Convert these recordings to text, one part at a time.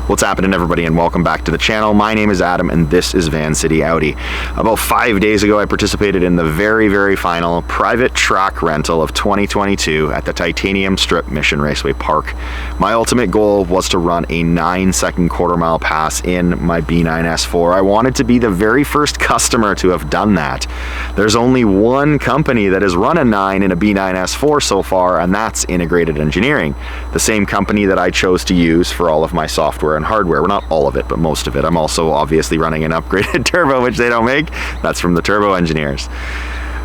What's happening, everybody, and welcome back to the channel. My name is Adam and this is Vancity Audi. About 5 days ago I participated in the very final private track rental of 2022 at the Titanium Strip Mission Raceway Park. My ultimate goal was to run a 9-second quarter-mile pass in my B9 S4. I wanted to be the very first customer to have done that. There's only one company that has run a 9 in a B9 S4 so far, and that's Integrated Engineering, the same company that I chose to use for all of my software and hardware. Well, not all of it, but most of it. I'm also obviously running an upgraded turbo, which they don't make. That's from the turbo engineers.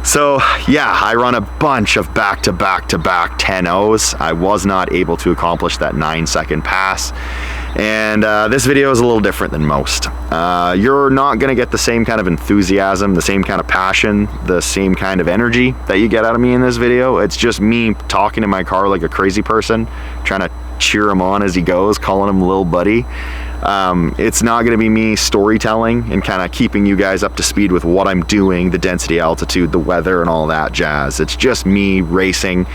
So yeah, I run a bunch of back-to-back 10-0s. I was not able to accomplish that 9-second pass. And this video is a little different than most. You're not gonna get the same kind of enthusiasm, the same kind of passion, the same kind of energy that you get out of me in this video. It's just me talking in my car like a crazy person, trying to cheer him on as he goes, calling him little buddy. It's not going to be me storytelling and kind of keeping you guys up to speed with what I'm doing, the density, altitude, the weather, and all that jazz. It's just me racing.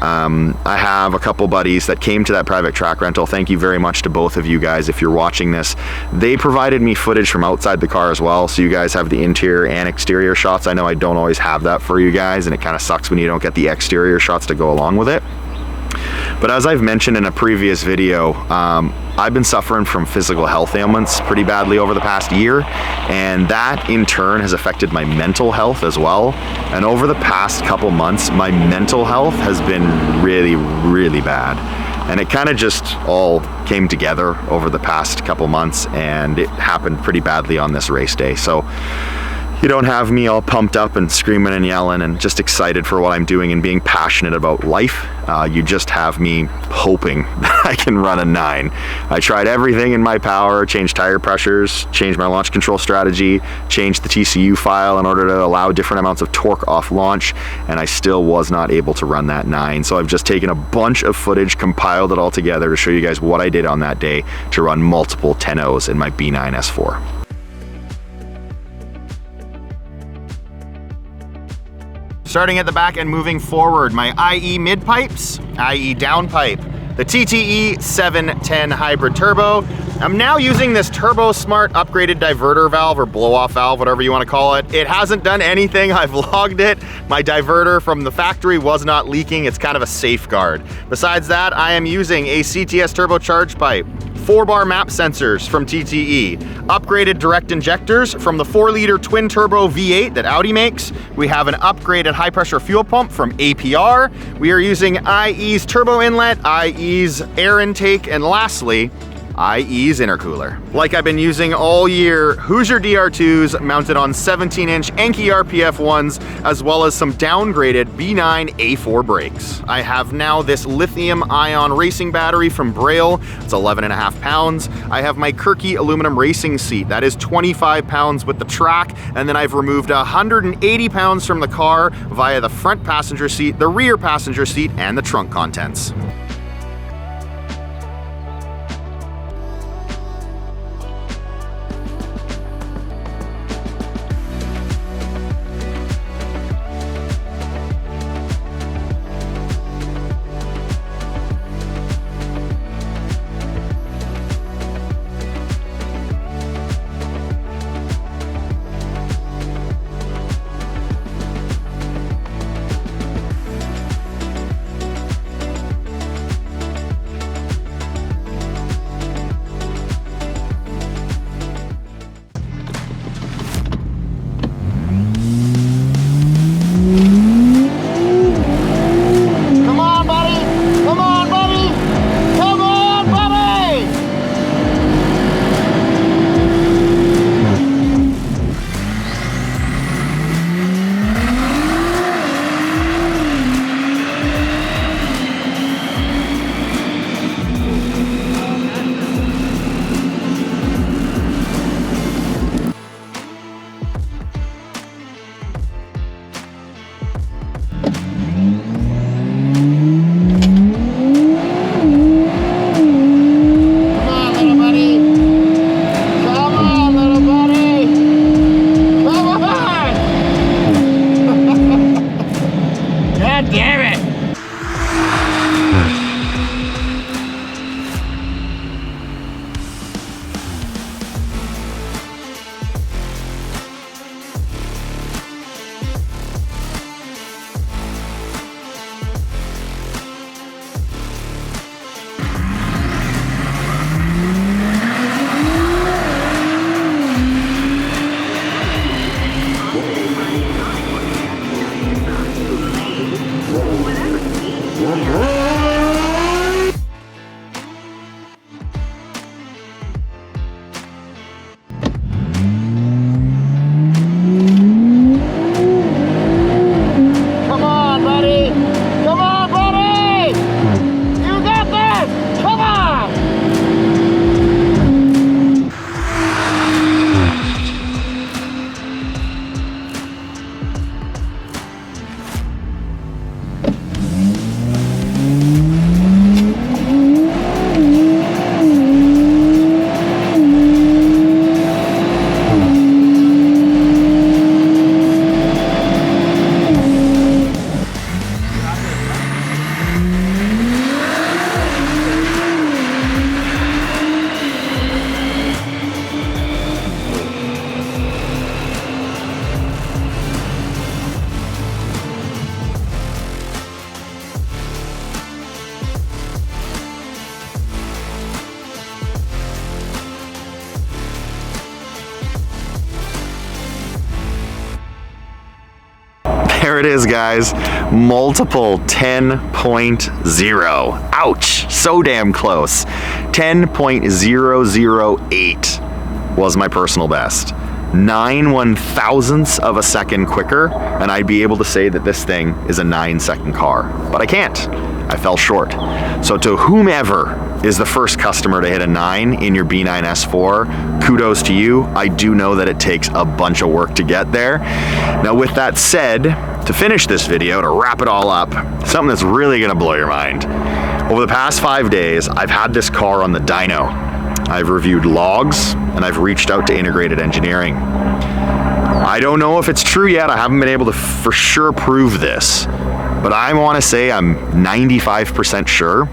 I have a couple buddies that came to that private track rental. Thank you very much to both of you guys if you're watching this. They provided me footage from outside the car as well, so you guys have the interior and exterior shots. I know I don't always have that for you guys, and it kind of sucks when you don't get the exterior shots to go along with it. But as I've mentioned in a previous video, I've been suffering from physical health ailments pretty badly over the past year, and that in turn has affected my mental health as well. And over the past couple months, my mental health has been really bad. And it kind of just all came together over the past couple months, and it happened pretty badly on this race day. So you don't have me all pumped up and screaming and yelling and just excited for what I'm doing and being passionate about life. You just have me hoping that I can run a 9. I tried everything in my power, changed tire pressures, changed my launch control strategy, changed the TCU file in order to allow different amounts of torque off launch, and I still was not able to run that 9. So I've just taken a bunch of footage, compiled it all together to show you guys what I did on that day to run multiple 10-0s in my B9 S4. Starting at the back and moving forward, my IE mid pipes, IE down pipe, the TTE 710 hybrid turbo. I'm now using this Turbo Smart upgraded diverter valve or blow-off valve, whatever you want to call it. It hasn't done anything. I've logged it. My diverter from the factory was not leaking. It's kind of a safeguard. Besides that, I am using a CTS turbocharged pipe, 4-bar map sensors from TTE, upgraded direct injectors from the 4-liter twin turbo V8 that Audi makes. We have an upgraded high pressure fuel pump from APR. We are using IE's turbo inlet, IE's air intake, and lastly, IE's intercooler. Like I've been using all year, Hoosier DR2s mounted on 17-inch Enkei RPF ones, as well as some downgraded B9 A4 brakes. I have now this lithium-ion racing battery from Braille. It's 11.5 pounds. I have my Kirky aluminum racing seat. That is 25 pounds with the track, and then I've removed 180 pounds from the car via the front passenger seat, the rear passenger seat, and the trunk contents. there it is, guys. Multiple 10.0. Ouch, so damn close. 10.008 was my personal best. 9/1000ths of a second quicker, and I'd be able to say that this thing is a 9-second car. But I can't. I fell short. So to whomever is the first customer to hit a 9 in your B9 S4, kudos to you. I do know that it takes a bunch of work to get there. Now with that said, to finish this video, to wrap it all up, something that's really gonna blow your mind. Over the past 5 days, I've had this car on the dyno. I've reviewed logs, and I've reached out to Integrated Engineering. I don't know if it's true yet. I haven't been able to for sure prove this, but I want to say I'm 95% sure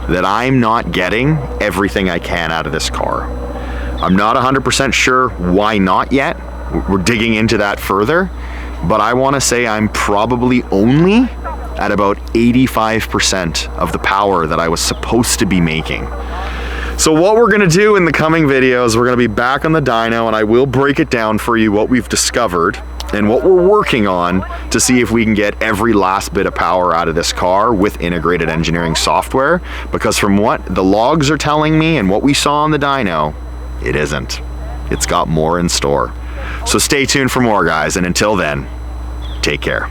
that I'm not getting everything I can out of this car. I'm not 100% sure why not yet. We're digging into that further, but I want to say I'm probably only at about 85% of the power that I was supposed to be making. So what we're gonna do in the coming videos, we're gonna be back on the dyno, and I will break it down for you what we've discovered and what we're working on to see if we can get every last bit of power out of this car with Integrated Engineering software, because from what the logs are telling me and what we saw on the dyno, it isn't. It's got more in store. So stay tuned for more, guys, and until then, take care.